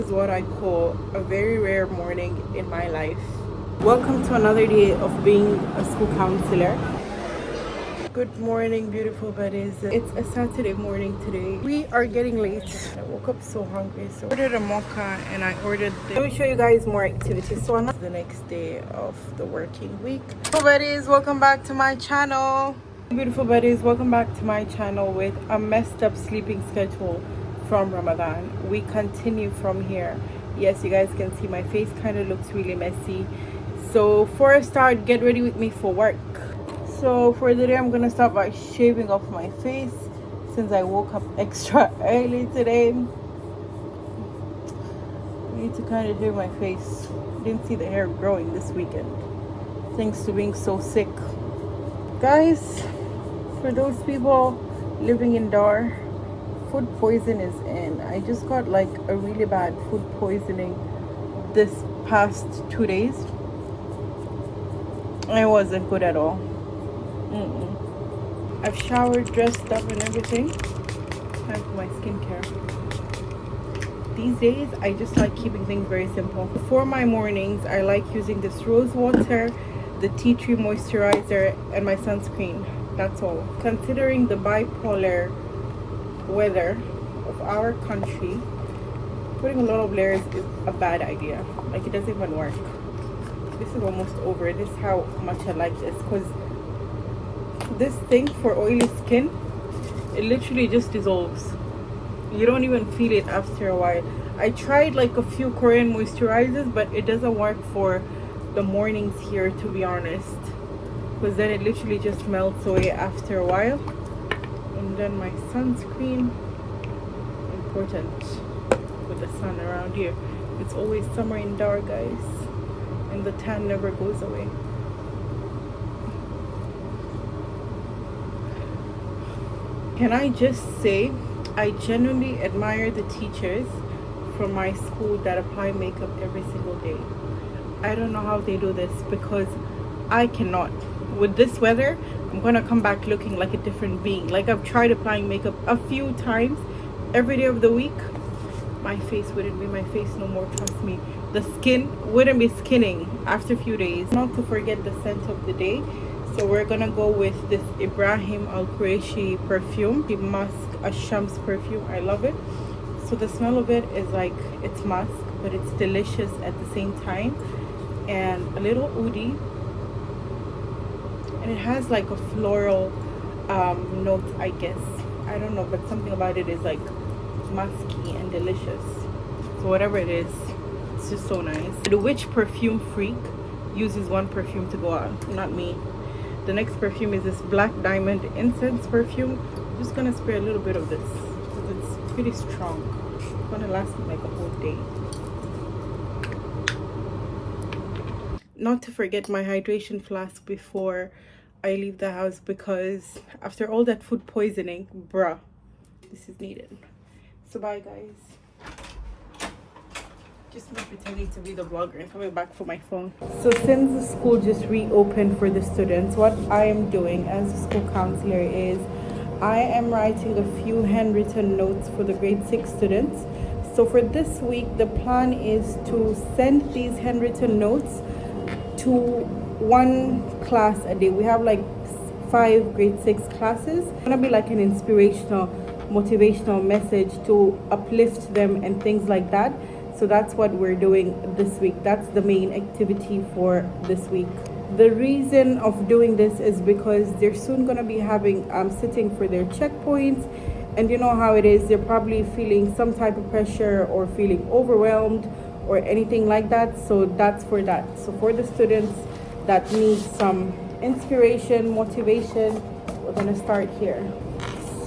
This is what I call a very rare morning in my life. Welcome to another day of being a school counselor. Good morning, beautiful buddies. It's a Saturday morning today. We are getting late. I woke up so hungry, so I ordered a mocha and I ordered let me show you guys more activities. So the next day of the working week. Beautiful buddies, welcome back to my channel. Beautiful buddies, welcome back to my channel with a messed up sleeping schedule from Ramadan. We continue from here. Yes, you guys can see my face kind of looks really messy. So for a start, get ready with me for work. So for the day, I'm gonna start by shaving off my face since I woke up extra early today. I need to kind of shave my face. Didn't see the hair growing this weekend thanks to being so sick. Guys, for those people living in Dar, food poison is in. I just got like a really bad food poisoning this past 2 days. It wasn't good at all. I've showered, dressed up and everything. Time for my skincare. These days I just like keeping things very simple. For my mornings I like using this rose water, the tea tree moisturizer and my sunscreen. That's all. Considering the bipolar weather of our country, putting a lot of layers is a bad idea. Like, it doesn't even work. This is almost over. This is how much I like this, because this thing for oily skin, it literally just dissolves. You don't even feel it after a while. I tried like a few Korean moisturizers, but it doesn't work for the mornings here, to be honest, because then it literally just melts away after a while. And then my sunscreen, important with the sun around here. It's always summer in Dar, guys, and the tan never goes away. Can I just say, I genuinely admire the teachers from my school that apply makeup every single day. I don't know how they do this, because I cannot. With this weather, I'm gonna come back looking like a different being. Like, I've tried applying makeup a few times every day of the week. My face wouldn't be my face no more, trust me. The skin wouldn't be skinning after a few days. Not to forget the scent of the day. So we're gonna go with this Ibrahim Al Qureshi perfume, the musk, a Shams perfume. I love it. So the smell of it is like, it's musk, but it's delicious at the same time, and a little oudi, and it has like a floral note, I guess. I don't know, but something about it is like musky and delicious. So whatever it is, it's just so nice. The witch perfume freak uses one perfume to go out, not me. The next perfume is this Black Diamond Incense perfume. I'm just gonna spray a little bit of this because it's pretty strong. It's gonna last me like a whole day. Not to forget my hydration flask before I leave the house, because after all that food poisoning, bruh, this is needed. So bye, guys. Just me pretending to be the vlogger and coming back for my phone. So since the school just reopened for the students, what I am doing as a school counselor is I am writing a few handwritten notes for the grade 6 students. So for this week, the plan is to send these handwritten notes to one class a day. We have like 5 grade 6 classes. It's gonna be like an inspirational, motivational message to uplift them and things like that. So that's what we're doing this week. That's the main activity for this week. The reason of doing this is because they're soon going to be having sitting for their checkpoints, and you know how it is. They're probably feeling some type of pressure or feeling overwhelmed or anything like that. So that's for that. So for the students that need some inspiration, motivation, we're going to start here.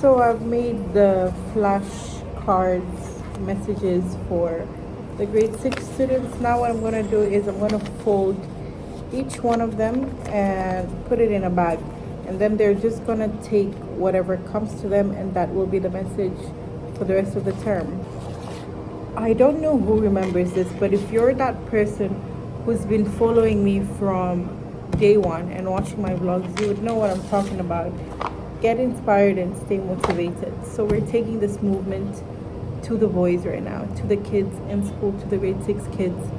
So I've made the flashcards messages for the grade 6 students. Now what I'm going to do is I'm going to fold each one of them and put it in a bag, and then they're just going to take whatever comes to them, and that will be the message for the rest of the term. I don't know who remembers this, but if you're that person who's been following me from day one and watching my vlogs, you would know what I'm talking about. Get inspired and stay motivated. So we're taking this movement to the boys right now, to the kids in school, to the grade 6 kids.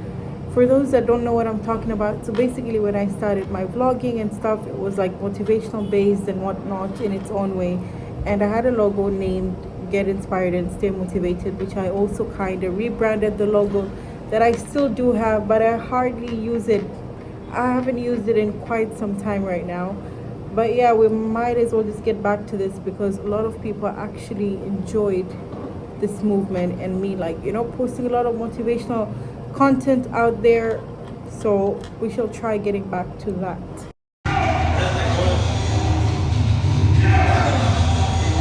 For those that don't know what I'm talking about, so basically when I started my vlogging and stuff, it was like motivational based and whatnot in its own way. And I had a logo named Get Inspired and Stay Motivated, which I also kind of rebranded the logo that I still do have, but I hardly use it. I haven't used it in quite some time right now. But yeah, we might as well just get back to this because a lot of people actually enjoyed this movement and me, like, you know, posting a lot of motivational content out there. So we shall try getting back to that.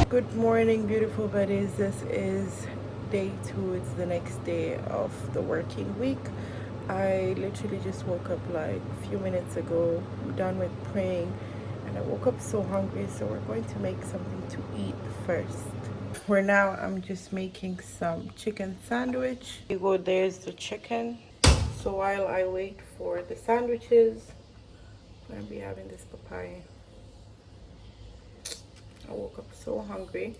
Good morning, beautiful buddies. This is day 2. It's the next day of the working week. I literally just woke up like a few minutes ago. I'm done with praying and I woke up so hungry, so we're going to make something to eat first. For now, I'm just making some chicken sandwich. You go, there's the chicken. So while I wait for the sandwiches, I'm gonna be having this papaya. I woke up so hungry,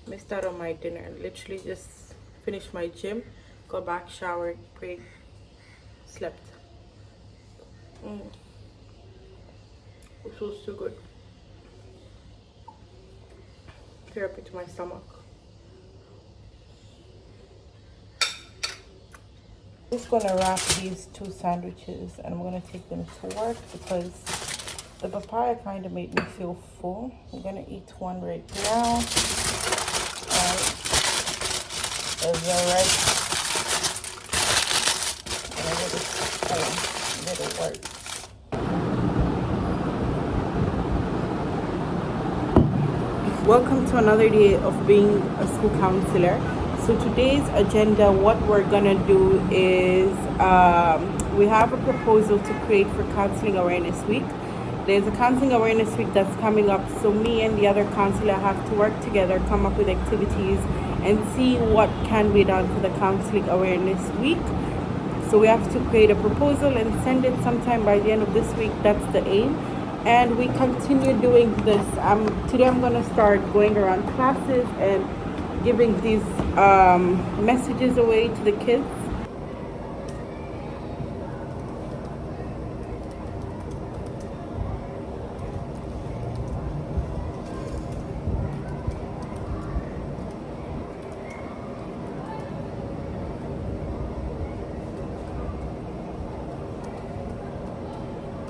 missed out on my dinner. Literally just finished my gym, got back, showered, prayed, slept. This was too good. Therapy to my stomach. I'm just gonna wrap these 2 sandwiches and I'm gonna take them to work because the papaya kind of made me feel full. I'm gonna eat one right now. There's the rice. And I get it work. Welcome to another day of being a school counselor. So today's agenda, what we're gonna do is we have a proposal to create for Counseling Awareness Week. There's a Counseling Awareness Week that's coming up, so me and the other counselor have to work together, come up with activities and see what can be done for the Counseling Awareness Week. So we have to create a proposal and send it sometime by the end of this week. That's the aim. And we continue doing this. Today I'm going to start going around classes and giving these messages away to the kids.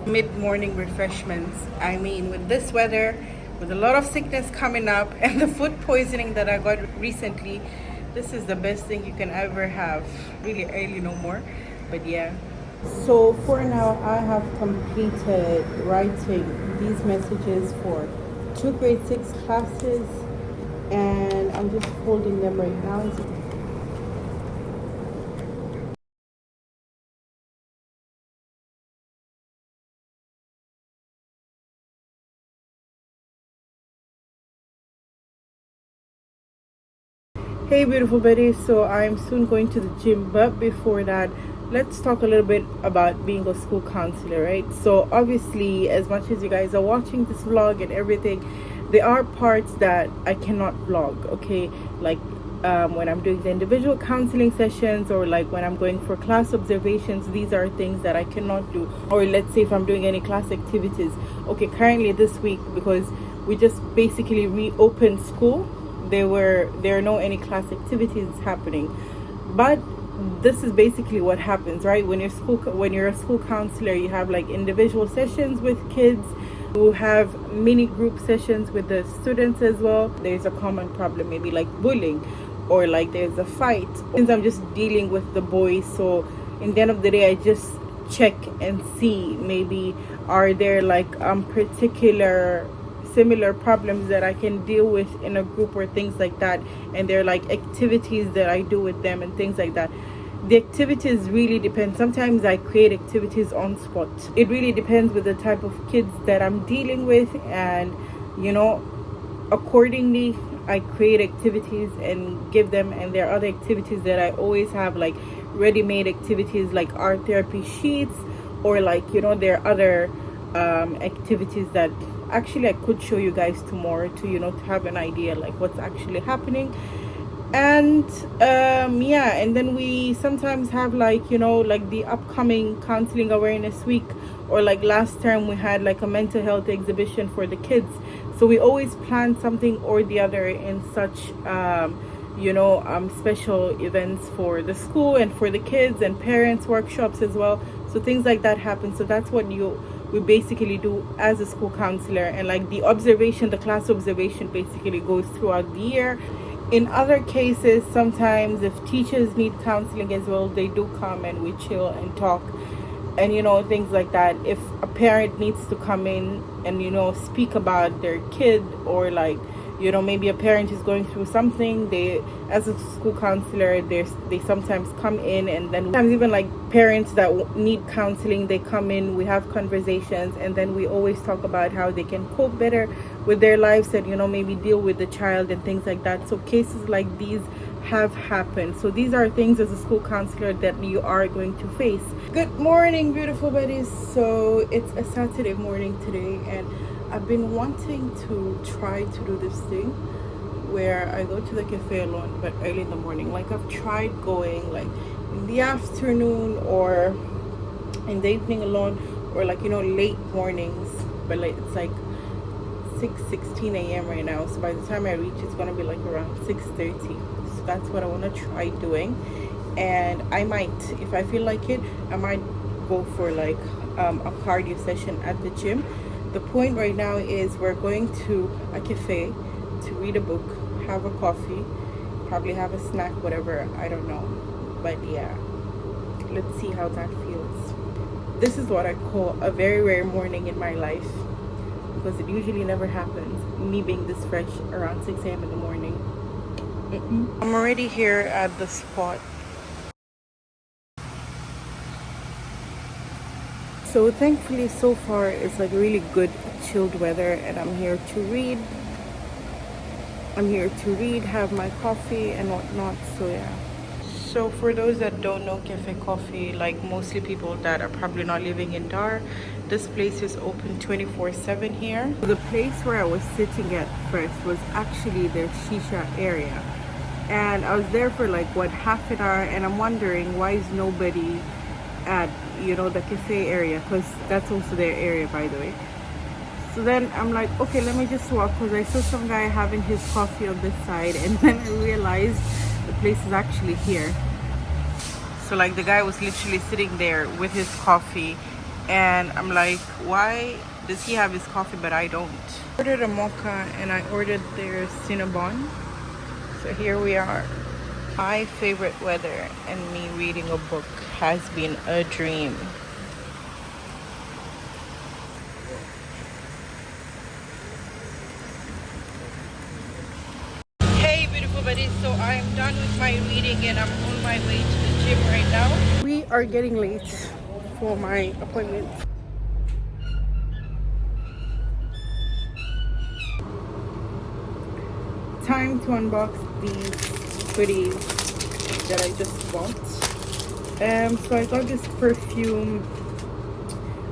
Mid-morning refreshments. I mean, with this weather, with a lot of sickness coming up and the food poisoning that I got recently, this is the best thing you can ever have. Really early, no more, but yeah. So for now, I have completed writing these messages for 2 grade 6 classes and I'm just folding them right now. Hey beautiful buddies, so I'm soon going to the gym, but before that, let's talk a little bit about being a school counselor, right? So obviously, as much as you guys are watching this vlog and everything, there are parts that I cannot vlog, okay? Like when I'm doing the individual counseling sessions or like when I'm going for class observations, these are things that I cannot do. Or let's say if I'm doing any class activities. Okay, currently this week, because we just basically reopened school, there are no any class activities happening, but this is basically what happens, right? When you're a school counselor, you have like individual sessions with kids, you have mini group sessions with the students as well. There's a common problem, maybe like bullying or like there's a fight. Since I'm just dealing with the boys, so in the end of the day I just check and see maybe are there like particular similar problems that I can deal with in a group or things like that, and they're like activities that I do with them and things like that. The activities really depend. Sometimes I create activities on spot. It really depends with the type of kids that I'm dealing with, and you know, accordingly I create activities and give them. And there are other activities that I always have, like ready-made activities like art therapy sheets, or like, you know, there are other activities that actually I could show you guys tomorrow to, you know, to have an idea like what's actually happening. And yeah, and then we sometimes have like, like the upcoming counseling awareness week, or like last term we had like a mental health exhibition for the kids. So we always plan something or the other in such special events for the school and for the kids, and parents workshops as well. So things like that happen. So that's what we basically do as a school counselor. And like the class observation basically goes throughout the year. In other cases, sometimes if teachers need counseling as well, they do come and we chill and talk, and things like that. If a parent needs to come in and speak about their kid, or like maybe a parent is going through something, they, as a school counselor, they sometimes come in, and then sometimes even like parents that need counseling, they come in, we have conversations, and then we always talk about how they can cope better with their lives, and maybe deal with the child and things like that. So cases like these have happened. So these are things as a school counselor that you are going to face. Good morning, beautiful buddies. So it's a Saturday morning today, and I've been wanting to try to do this thing where I go to the cafe alone, but early in the morning. Like I've tried going like in the afternoon or in the evening alone, or like late mornings, but like it's like 6:16 a.m. right now. So by the time I reach, it's gonna be like around 6:30. So that's what I want to try doing, and I might, if I feel like it, I might go for like a cardio session at the gym. The point right now is we're going to a cafe to read a book, have a coffee, probably have a snack, whatever, I don't know. But yeah, let's see how that feels. This is what I call a very rare morning in my life, because it usually never happens, me being this fresh around 6 a.m. in the morning. I'm already here at the spot. So thankfully so far it's like really good chilled weather, and I'm here to read, have my coffee and whatnot. So yeah. So for those that don't know cafe coffee, like mostly people that are probably not living in Dar, this place is open 24/7 here. The place where I was sitting at first was actually their shisha area, and I was there for like half an hour, and I'm wondering why is nobody at the cafe area, because that's also their area, by the way. So then I'm like, okay, let me just walk, because I saw some guy having his coffee on this side, and then I realized the place is actually here. So like the guy was literally sitting there with his coffee, and I'm like, why does he have his coffee but I don't? I ordered a mocha and I ordered their Cinnabon. So here we are. My favorite weather and me reading a book has been a dream. Hey beautiful buddies, so I'm done with my reading and I'm on my way to the gym right now. We are getting late for my appointment. Time to unbox these goodies that I just bought. So I got this perfume.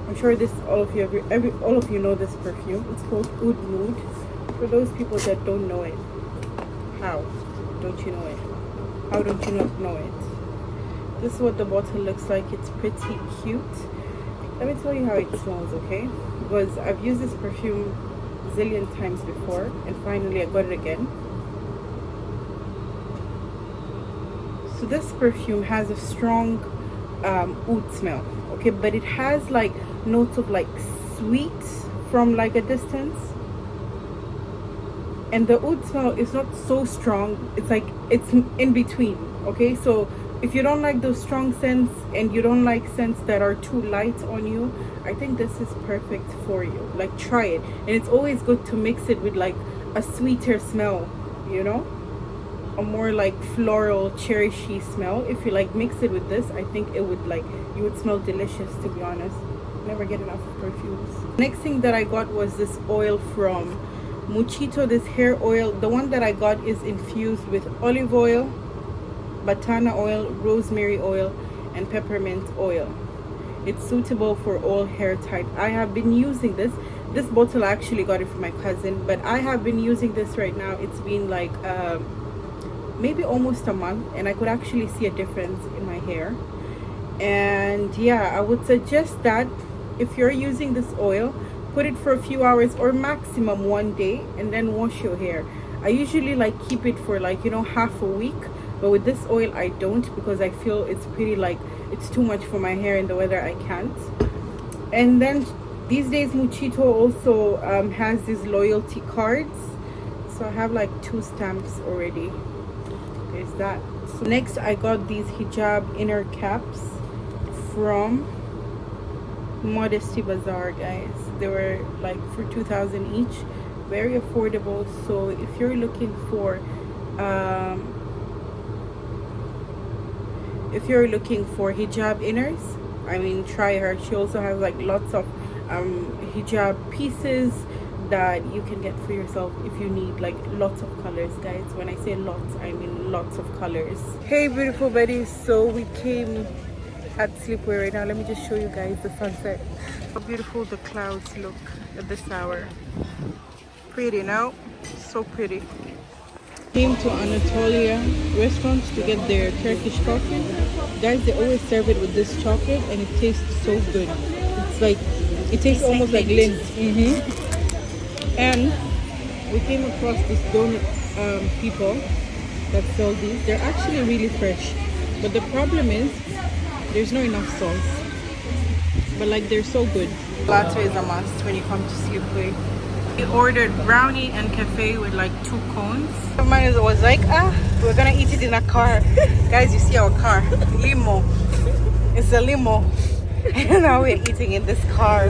I'm sure all of you know this perfume. It's called Oud Mood. For those people that don't know it, how don't you know it? How don't you not know it? This is what the bottle looks like. It's pretty cute. Let me tell you how it smells, okay? Because I've used this perfume a zillion times before, and finally I got it again. So this perfume has a strong oud smell, okay, but it has like notes of like sweet from like a distance, and the oud smell is not so strong. It's like it's in between, okay? So if you don't like those strong scents and you don't like scents that are too light on you, I think this is perfect for you. Like, try it. And it's always good to mix it with like a sweeter smell, a more like floral cherishy smell. If you like mix it with this, I think it would you would smell delicious, to be honest. Never get enough of perfumes. Next thing that I got was this oil from Muchito, this hair oil. The one that I got is infused with olive oil, batana oil, rosemary oil, and peppermint oil. It's suitable for all hair types. I have been using this bottle. I actually got it from my cousin, but I have been using this right now. It's been like maybe almost a month, and I could actually see a difference in my hair. And yeah, I would suggest that if you're using this oil, put it for a few hours or maximum one day, and then wash your hair. I usually like keep it for like, you know, half a week, but with this oil I don't, because I feel it's pretty like it's too much for my hair in the weather. I can't. And then these days Muchito also has these loyalty cards, so I have like 2 stamps already. There's that. So next I got these hijab inner caps from Modesty Bazaar, guys. They were like for 2,000 each, very affordable. So if you're looking for hijab inners, I mean, try her. She also has like lots of hijab pieces that you can get for yourself if you need like lots of colors, guys. When I say lots, I mean lots of colors. Hey beautiful buddies, so we came at Sleepwear right now. Let me just show you guys the sunset. How beautiful the clouds look at this hour. Pretty, no? So pretty. Came to Anatolia restaurant to get their Turkish coffee. Guys, they always serve it with this chocolate and it tastes so good. It's like, it tastes almost like lint. And we came across this donut people that sell these. They're actually really fresh, but the problem is there's not enough sauce, but like they're so good. Latte is a must when you come to Sleepway. We ordered brownie and cafe with like 2 cones. Mine was like, we're gonna eat it in a car. Guys, you see our car, limo. It's a limo, and now we're eating in this car.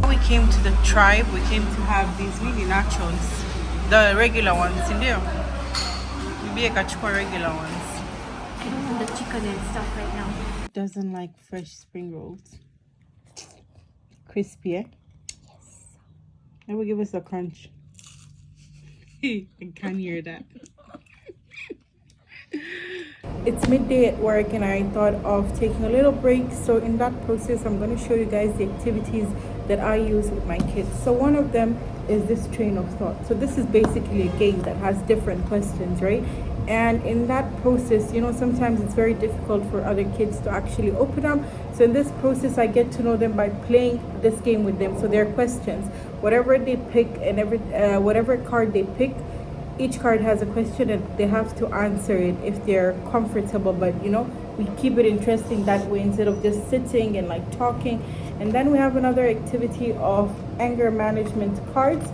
We came to the tribe. We came to have these mini nachos, the regular ones in there. Maybe I got regular ones. I don't want the chicken and stuff right now. Doesn't like fresh spring rolls. Crispy, eh? Yes. That will give us a crunch. I can't hear that. It's midday at work and I thought of taking a little break. So in that process, I'm going to show you guys the activities that I use with my kids. So one of them is this train of thought. So this is basically a game that has different questions, right? And in that process, you know, sometimes it's very difficult for other kids to actually open up. So in this process, I get to know them by playing this game with them. So their questions, whatever they pick, and whatever card they pick, each card has a question and they have to answer it if they're comfortable. But you know, we keep it interesting that way instead of just sitting and like talking. And then we have another activity of anger management cards.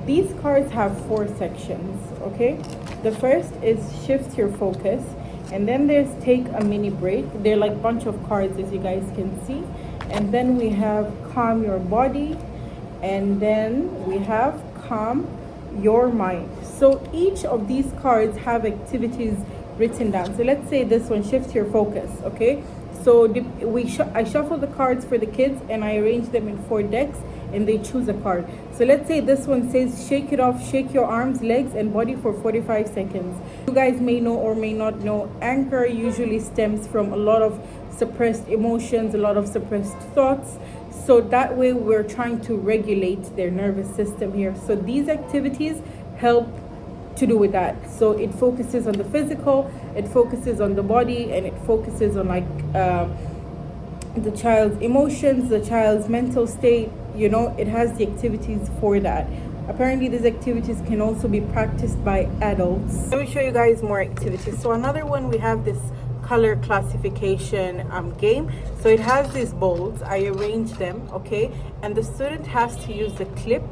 These cards have 4 sections, okay? The first is shift your focus, and then there's take a mini break. They're like a bunch of cards, as you guys can see. And then we have calm your body, and then we have calm your mind. So each of these cards have activities written down. So let's say this one, shift your focus, okay? So I shuffle the cards for the kids and I arrange them in 4 decks and they choose a card. So let's say this one says shake it off, shake your arms, legs and body for 45 seconds. You guys may know or may not know, anger usually stems from a lot of suppressed emotions, a lot of suppressed thoughts. So that way we're trying to regulate their nervous system here. So these activities help to do with that. So it focuses on the physical, it focuses on the body, and it focuses on like the child's emotions, the child's mental state. You know, it has the activities for that. Apparently these activities can also be practiced by adults. Let me show you guys more activities. So another one, we have this color classification game. So it has these bowls. I arrange them, okay, and the student has to use the clip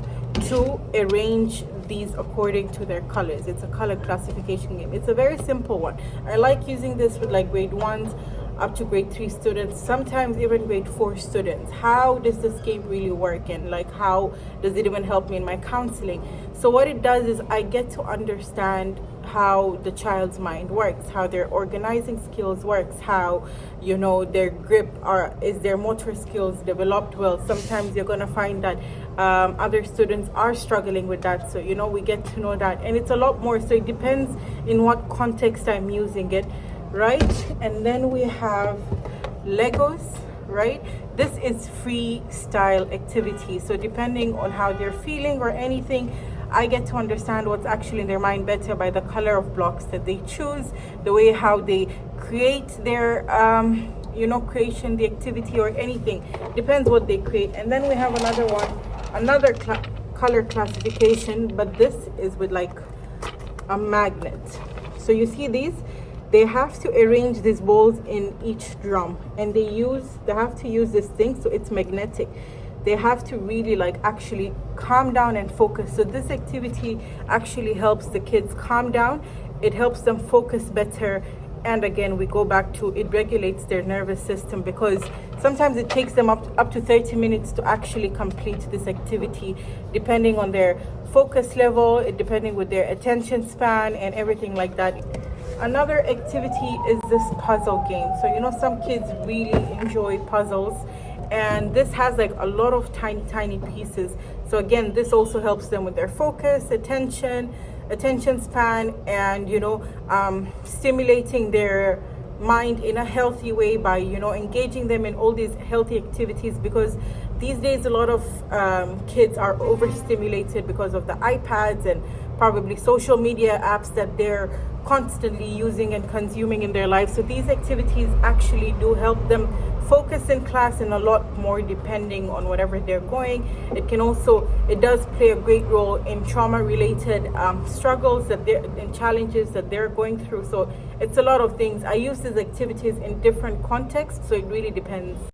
to arrange these according to their colors. It's a color classification game. It's a very simple one. I like using this with like grade 1s up to grade 3 students, sometimes even grade 4 students. How does this game really work, and like how does it even help me in my counseling? So what it does is I get to understand how the child's mind works, how their organizing skills works, how, you know, their grip, or is their motor skills developed well. Sometimes you're going to find that other students are struggling with that, so you know, we get to know that, and it's a lot more. So it depends in what context I'm using it, right? And then we have Legos, right? This is freestyle activity, so depending on how they're feeling or anything, I get to understand what's actually in their mind better by the color of blocks that they choose, the way how they create their creation, the activity or anything. Depends what they create. And then we have another one, another color classification, but this is with like a magnet. So you see these, they have to arrange these balls in each drum, and they have to use this thing, so it's magnetic. They have to really like actually calm down and focus. So this activity actually helps the kids calm down. It helps them focus better. And again, we go back to it regulates their nervous system, because sometimes it takes them up to 30 minutes to actually complete this activity, depending on their focus level, depending with their attention span and everything like that. Another activity is this puzzle game. So some kids really enjoy puzzles, and this has like a lot of tiny pieces. So again, this also helps them with their focus, attention span, and stimulating their mind in a healthy way by engaging them in all these healthy activities, because these days a lot of kids are overstimulated because of the iPads and probably social media apps that they're constantly using and consuming in their lives. So these activities actually do help them focus in class and a lot more, depending on whatever they're going. It does play a great role in trauma related struggles and challenges that they're going through. So it's a lot of things. I use these activities in different contexts, so it really depends.